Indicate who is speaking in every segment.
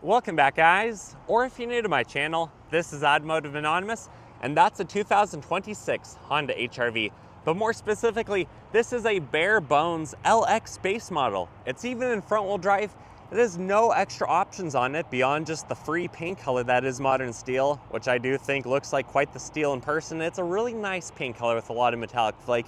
Speaker 1: Welcome back, guys, or if you're new to my channel, this is Automotive Anonymous, and that's a 2026 Honda HR-V. But more specifically, this is a bare bones LX base model. It's even in front wheel drive. There's no extra options on it beyond just the free paint color that is modern steel, which I do think looks like quite the steel in person. It's a really nice paint color with a lot of metallic flake,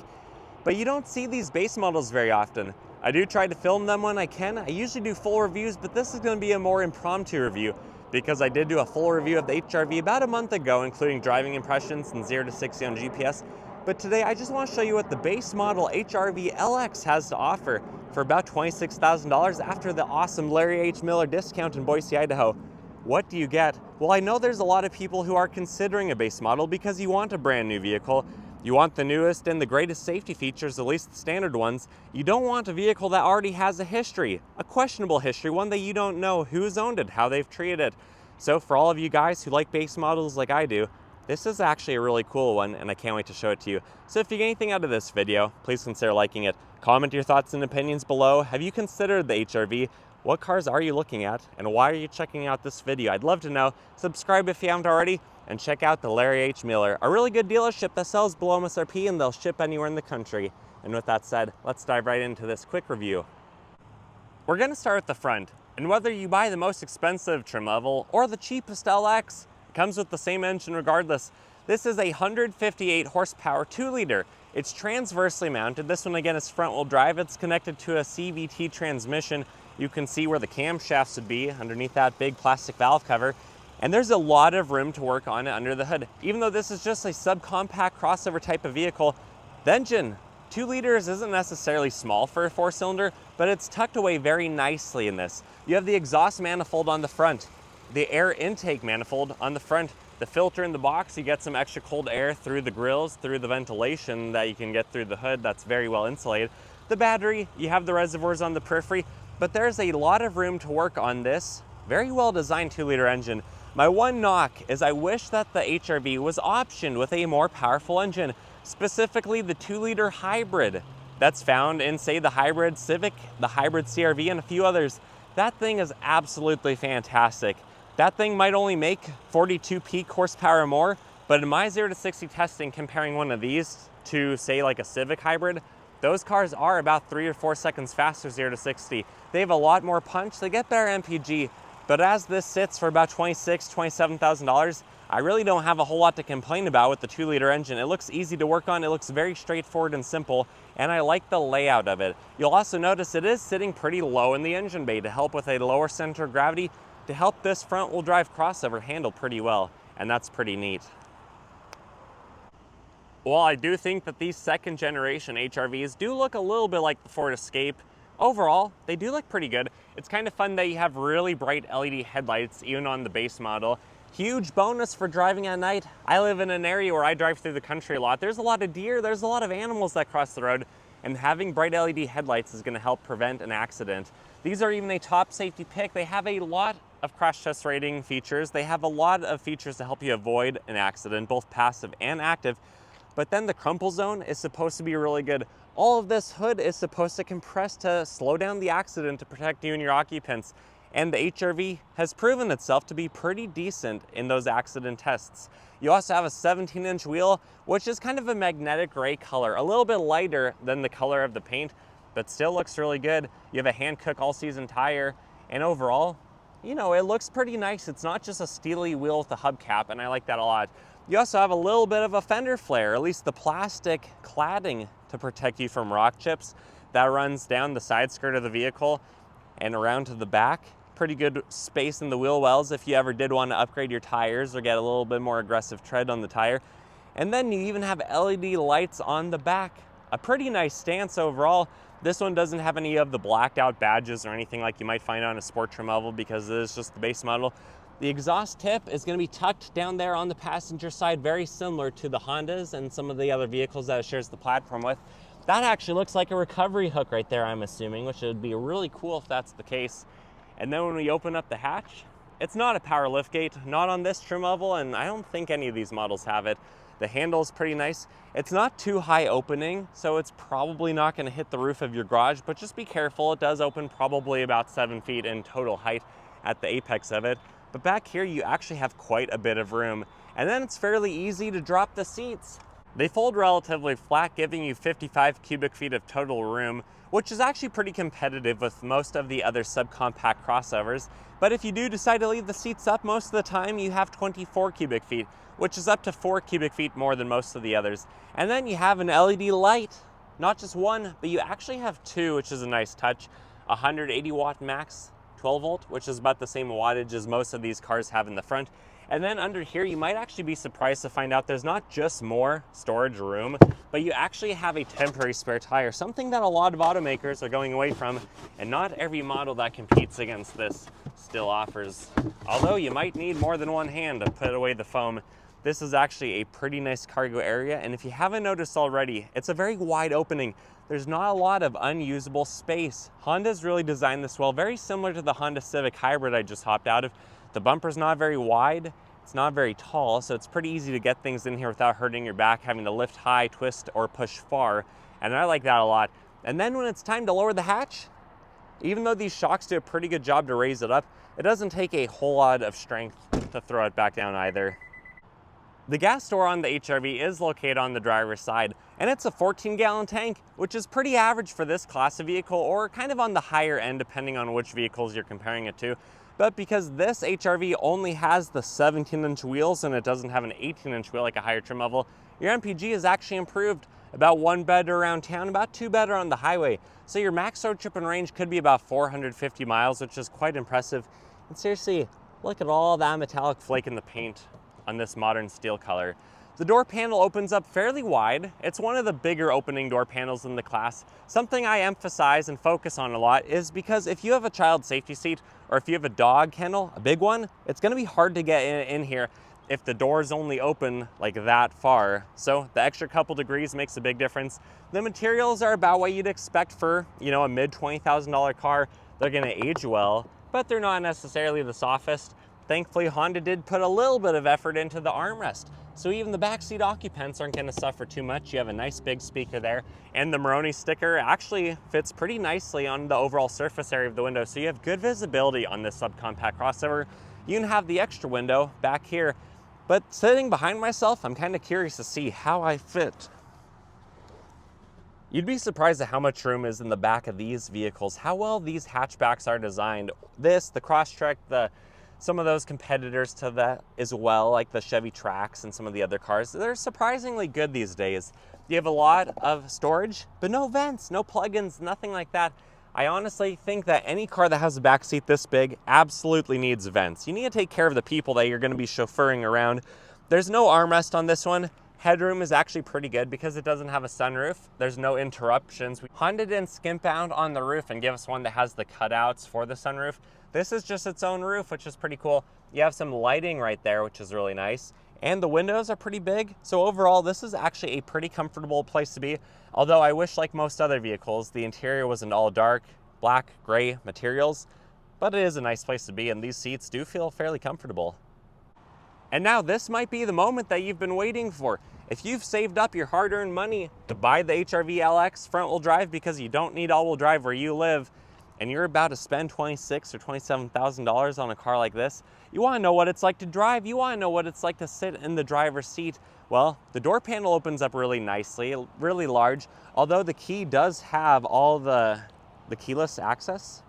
Speaker 1: but you don't see these base models very often. I do try to film them when I can. I usually do full reviews, but this is going to be a more impromptu review because I did do a full review of the HR-V about a month ago, including driving impressions and 0 to 60 on GPS. But today I just want to show you what the base model HR-V LX has to offer for about $26,000 after the awesome Larry H. Miller discount in Boise, Idaho. What do you get? Well, I know there's a lot of people who are considering a base model because you want a brand new vehicle. You want the newest and the greatest safety features, at least the standard ones. You don't want a vehicle that already has a history, a questionable history, one that you don't know who's owned it, how they've treated it. So for all of you guys who like base models like I do, this is actually a really cool one, and I can't wait to show it to you. So if you get anything out of this video, please consider liking it. Comment your thoughts and opinions below. Have you considered the HR-V? What cars are you looking at, and why are you checking out this video? I'd love to know. Subscribe if you haven't already, and check out the Larry H. Miller, a really good dealership that sells below MSRP, and they'll ship anywhere in the country. And with that said, let's dive right into this quick review. We're going to start at the front, and whether you buy the most expensive trim level or the cheapest LX, it comes with the same engine regardless. This is a 158 horsepower 2-liter. It's transversely mounted. This one again is front wheel drive. It's connected to a CVT transmission. You can see where the camshafts would be underneath that big plastic valve cover. And there's a lot of room to work on it under the hood. Even though this is just a subcompact crossover type of vehicle, the engine, 2 liters, isn't necessarily small for a 4-cylinder, but it's tucked away very nicely in this. You have the exhaust manifold on the front, the air intake manifold on the front, the filter in the box. You get some extra cold air through the grills, through the ventilation that you can get through the hood. That's very well insulated. The battery, you have the reservoirs on the periphery, but there's a lot of room to work on this very well designed 2-liter engine. My one knock is I wish that the HR-V was optioned with a more powerful engine, specifically the 2-liter hybrid that's found in, say, the hybrid Civic, the hybrid CR-V, and a few others. That thing is absolutely fantastic. That thing might only make 42 peak horsepower or more, but in my 0 to 60 testing, comparing one of these to, say, like a Civic hybrid, those cars are about 3 or 4 seconds faster 0 to 60. They have a lot more punch, they get better MPG, but as this sits for about $27,000, $27,000, I really don't have a whole lot to complain about with the 2-liter engine. It looks easy to work on, it looks very straightforward and simple, and I like the layout of it. You'll also notice it is sitting pretty low in the engine bay to help with a lower center of gravity, to help this front-wheel drive crossover handle pretty well, and that's pretty neat. While I do think that these second-generation HR-Vs do look a little bit like the Ford Escape, overall, they do look pretty good. It's kind of fun that you have really bright LED headlights even on the base model. Huge bonus for driving at night. I live in an area where I drive through the country a lot. There's a lot of deer, there's a lot of animals that cross the road, and having bright LED headlights is going to help prevent an accident. These are even a top safety pick. They have a lot of crash test rating features. They have a lot of features to help you avoid an accident, both passive and active. But then the crumple zone is supposed to be really good. All of this hood is supposed to compress to slow down the accident to protect you and your occupants. And the HR-V has proven itself to be pretty decent in those accident tests. You also have a 17-inch wheel, which is kind of a magnetic gray color, a little bit lighter than the color of the paint, but still looks really good. You have a Hankook all-season tire, and overall, you know, it looks pretty nice. It's not just a steely wheel with a hubcap, and I like that a lot. You also have a little bit of a fender flare, at least the plastic cladding to protect you from rock chips. That runs down the side skirt of the vehicle and around to the back. Pretty good space in the wheel wells if you ever did want to upgrade your tires or get a little bit more aggressive tread on the tire. And then you even have LED lights on the back. A pretty nice stance overall. This one doesn't have any of the blacked out badges or anything like you might find on a sport trim level because it is just the base model. The exhaust tip is going to be tucked down there on the passenger side, very similar to the Hondas and some of the other vehicles that it shares the platform with. That actually looks like a recovery hook right there, I'm assuming, which would be really cool if that's the case. And then when we open up the hatch, it's not a power liftgate, not on this trim level, and I don't think any of these models have it. The handle is pretty nice. It's not too high opening, so it's probably not going to hit the roof of your garage, but just be careful. It does open probably about 7 feet in total height. at the apex of it. But back here, you actually have quite a bit of room. And then it's fairly easy to drop the seats. They fold relatively flat, giving you 55 cubic feet of total room, which is actually pretty competitive with most of the other subcompact crossovers. But if you do decide to leave the seats up, most of the time you have 24 cubic feet, which is up to 4 cubic feet more than most of the others. And then you have an LED light, not just one, but you actually have two, which is a nice touch. 180 watt max 12 volt, which is about the same wattage as most of these cars have in the front. And then under here, you might actually be surprised to find out there's not just more storage room, but you actually have a temporary spare tire, something that a lot of automakers are going away from, and not every model that competes against this still offers. Although you might need more than one hand to put away the foam. This is actually a pretty nice cargo area, and if you haven't noticed already, it's a very wide opening. There's not a lot of unusable space. Honda's really designed this well, very similar to the Honda Civic Hybrid I just hopped out of. The bumper's not very wide, it's not very tall, so it's pretty easy to get things in here without hurting your back, having to lift high, twist, or push far, and I like that a lot. And then when it's time to lower the hatch, even though these shocks do a pretty good job to raise it up, it doesn't take a whole lot of strength to throw it back down either. The gas door on the HRV is located on the driver's side, and it's a 14-gallon tank, which is pretty average for this class of vehicle, or kind of on the higher end depending on which vehicles you're comparing it to. But because this HRV only has the 17-inch wheels and it doesn't have an 18-inch wheel like a higher trim level, your MPG is actually improved. About 1 better around town, about 2 better on the highway. So your max road trip and range could be about 450 miles, which is quite impressive. And seriously, look at all that metallic flake in the paint on this modern steel color. The door panel opens up fairly wide. It's one of the bigger opening door panels in the class. Something I emphasize and focus on a lot is because if you have a child safety seat or if you have a dog kennel, a big one, it's gonna be hard to get in here if the doors only open like that far. So the extra couple degrees makes a big difference. The materials are about what you'd expect for, a mid $20,000 car. They're gonna age well, but they're not necessarily the softest. Thankfully, Honda did put a little bit of effort into the armrest, so even the backseat occupants aren't going to suffer too much. You have a nice big speaker there, and the Moroni sticker actually fits pretty nicely on the overall surface area of the window, so you have good visibility on this subcompact crossover. You can have the extra window back here, but sitting behind myself, I'm kind of curious to see how I fit. You'd be surprised at how much room is in the back of these vehicles, how well these hatchbacks are designed. This, the Crosstrek, some of those competitors to that as well, like the Chevy Trax and some of the other cars, they're surprisingly good these days. You have a lot of storage, but no vents, no plugins, nothing like that. I honestly think that any car that has a back seat this big absolutely needs vents. You need to take care of the people that you're going to be chauffeuring around. There's no armrest on this one. Headroom is actually pretty good because it doesn't have a sunroof. There's no interruptions. Honda didn't skimp out on the roof and give us one that has the cutouts for the sunroof. This is just its own roof, which is pretty cool. You have some lighting right there, which is really nice. And the windows are pretty big. So overall, this is actually a pretty comfortable place to be. Although I wish, like most other vehicles, the interior wasn't all dark, black, gray materials. But it is a nice place to be, and these seats do feel fairly comfortable. And now this might be the moment that you've been waiting for. If you've saved up your hard-earned money to buy the HRV LX front-wheel drive because you don't need all-wheel drive where you live, and you're about to spend $26,000 or $27,000 on a car like this, you want to know what it's like to drive. You want to know what it's like to sit in the driver's seat. Well, the door panel opens up really nicely, really large. Although the key does have all the keyless access,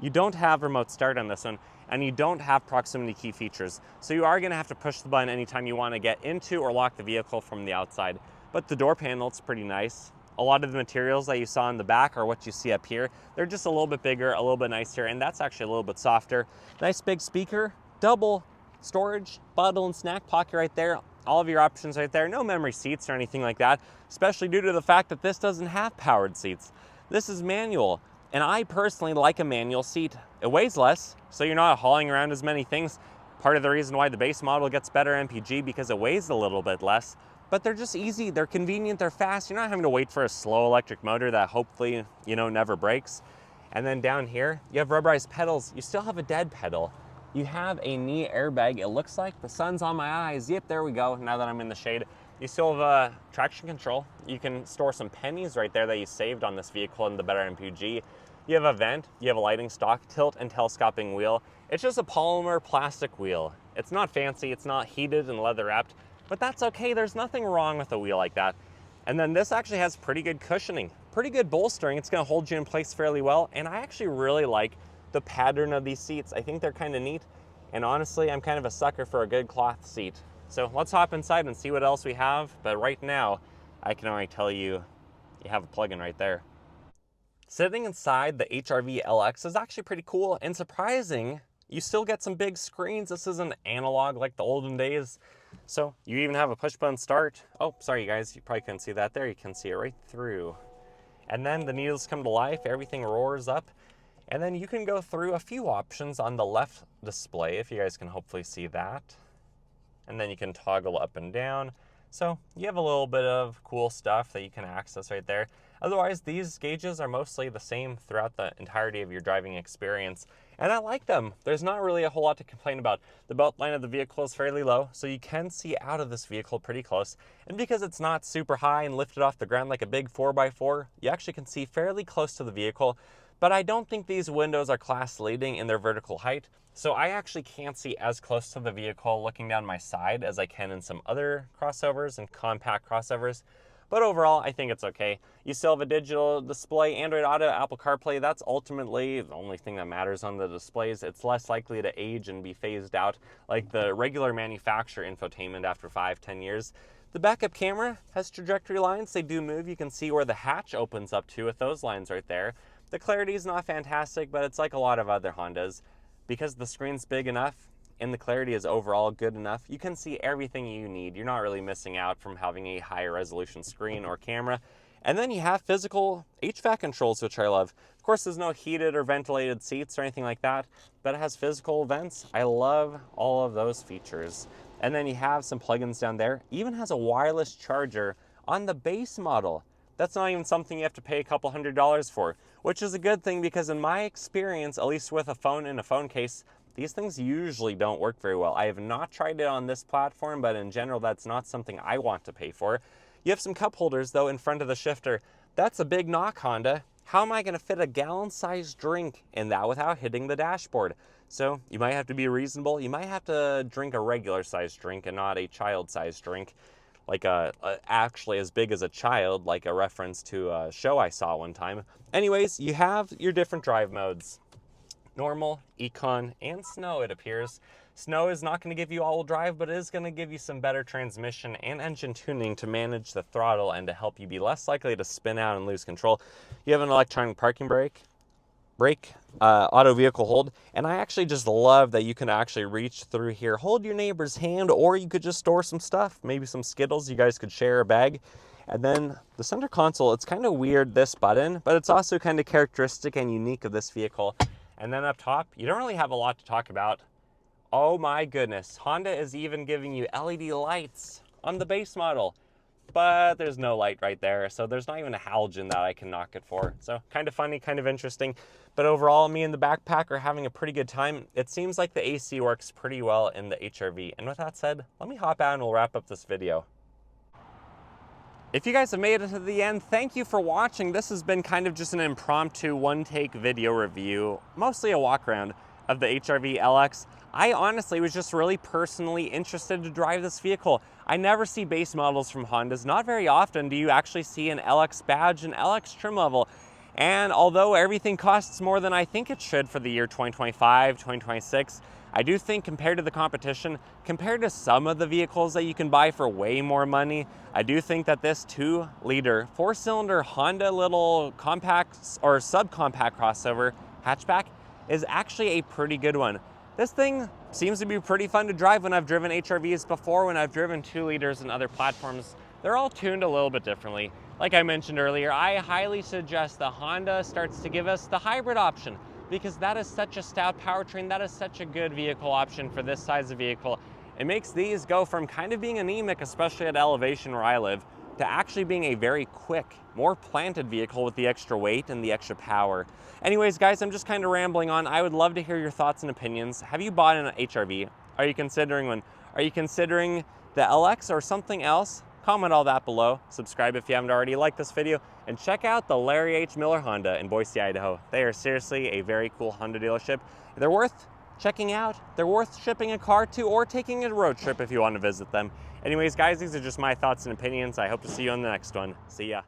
Speaker 1: you don't have remote start on this one, and you don't have proximity key features. So you are going to have to push the button anytime you want to get into or lock the vehicle from the outside. But the door panel, it's pretty nice. A lot of the materials that you saw in the back are what you see up here. They're just a little bit bigger, a little bit nicer, and that's actually a little bit softer. Nice big speaker, double storage, bottle and snack pocket right there. All of your options right there. No memory seats or anything like that, especially due to the fact that this doesn't have powered seats. This is manual, and I personally like a manual seat. It weighs less, so you're not hauling around as many things. Part of the reason why the base model gets better MPG because it weighs a little bit less. But they're just easy, they're convenient, they're fast. You're not having to wait for a slow electric motor that hopefully, never breaks. And then down here, you have rubberized pedals. You still have a dead pedal. You have a knee airbag. It looks like the sun's on my eyes. Yep, there we go, now that I'm in the shade. You still have traction control. You can store some pennies right there that you saved on this vehicle and the better MPG. You have a vent, you have a lighting stock, tilt and telescoping wheel. It's just a polymer plastic wheel. It's not fancy, it's not heated and leather wrapped, but that's okay. There's nothing wrong with a wheel like that. And then this actually has pretty good cushioning, pretty good bolstering. It's gonna hold you in place fairly well. And I actually really like the pattern of these seats. I think they're kind of neat. And honestly, I'm kind of a sucker for a good cloth seat. So let's hop inside and see what else we have. But right now, I can already tell you, you have a plug-in right there. Sitting inside the HR-V LX is actually pretty cool and surprising. You still get some big screens. This isn't analog like the olden days. So you even have a push button start. Oh, sorry guys, you probably couldn't see that there. You can see it right through. And then the needles come to life, everything roars up. And then you can go through a few options on the left display, if you guys can hopefully see that. And then you can toggle up and down. So you have a little bit of cool stuff that you can access right there. Otherwise, these gauges are mostly the same throughout the entirety of your driving experience. And I like them. There's not really a whole lot to complain about. The belt line of the vehicle is fairly low, so you can see out of this vehicle pretty close. And because it's not super high and lifted off the ground like a big 4x4, you actually can see fairly close to the vehicle. But I don't think these windows are class leading in their vertical height. So I actually can't see as close to the vehicle looking down my side as I can in some other crossovers and compact crossovers. But overall, I think it's okay. You still have a digital display, Android Auto, Apple CarPlay. That's ultimately the only thing that matters on the displays. It's less likely to age and be phased out like the regular manufacturer infotainment after 5-10 years. The backup camera has trajectory lines. They do move. You can see where the hatch opens up to with those lines right there. The clarity is not fantastic, but it's like a lot of other Hondas. Because the screen's big enough and the clarity is overall good enough, you can see everything you need. You're not really missing out from having a higher resolution screen or camera. And then you have physical HVAC controls, which I love. Of course, there's no heated or ventilated seats or anything like that, but it has physical vents. I love all of those features. And then you have some plugins down there. Even has a wireless charger on the base model. That's not even something you have to pay a couple $100s for, which is a good thing because in my experience, at least with a phone in a phone case, these things usually don't work very well. I have not tried it on this platform, but in general, that's not something I want to pay for. You have some cup holders though in front of the shifter. That's a big knock, Honda. How am I gonna fit a gallon-sized drink in that without hitting the dashboard? So you might have to be reasonable. You might have to drink a regular-sized drink and not a child-sized drink. Like actually as big as a child, like a reference to a show I saw one time. Anyways, you have your different drive modes. Normal, Econ, and Snow, it appears. Snow is not going to give you all-wheel drive, but it is going to give you some better transmission and engine tuning to manage the throttle and to help you be less likely to spin out and lose control. You have an electronic parking brake, auto vehicle hold, and I actually just love that you can actually reach through here, hold your neighbor's hand, or you could just store some stuff, maybe some Skittles. You guys could share a bag. And then the center console, it's kind of weird, this button, but it's also kind of characteristic and unique of this vehicle. And then up top, you don't really have a lot to talk about. Oh my goodness, Honda is even giving you LED lights on the base model, but there's no light right there, so there's not even a halogen that I can knock it for. So kind of funny, kind of interesting, but overall, me and the backpack are having a pretty good time. It seems like the AC works pretty well in the HR-V. And with that said, let me hop out and we'll wrap up this video. If you guys have made it to the end, thank you for watching. This has been kind of just an impromptu one-take video review, mostly a walk around of the HR-V LX. I honestly was just really personally interested to drive this vehicle. I never see base models from Hondas. Not very often do you actually see an LX badge and LX trim level. And although everything costs more than I think it should for the year 2025, 2026, I do think compared to the competition, compared to some of the vehicles that you can buy for way more money, I do think that this 2-liter, 4-cylinder Honda little compact or subcompact crossover hatchback is actually a pretty good one. This thing seems to be pretty fun to drive. When I've driven HR-Vs before, when I've driven 2-liters and other platforms, they're all tuned a little bit differently. Like I mentioned earlier, I highly suggest the Honda starts to give us the hybrid option, because that is such a stout powertrain. That is such a good vehicle option for this size of vehicle. It makes these go from kind of being anemic, especially at elevation where I live, to actually being a very quick, more planted vehicle with the extra weight and the extra power. Anyways, guys, I'm just kind of rambling on. I would love to hear your thoughts and opinions. Have you bought an HR-V? Are you considering one? Are you considering the LX or something else? comment all that below. Subscribe if you haven't already, like this video, and check out the Larry H. Miller Honda in Boise, Idaho. They are seriously a very cool Honda dealership. They're worth checking out. They're worth shipping a car to or taking a road trip if you want to visit them. Anyways, guys, these are just my thoughts and opinions. I hope to see you on the next one. See ya.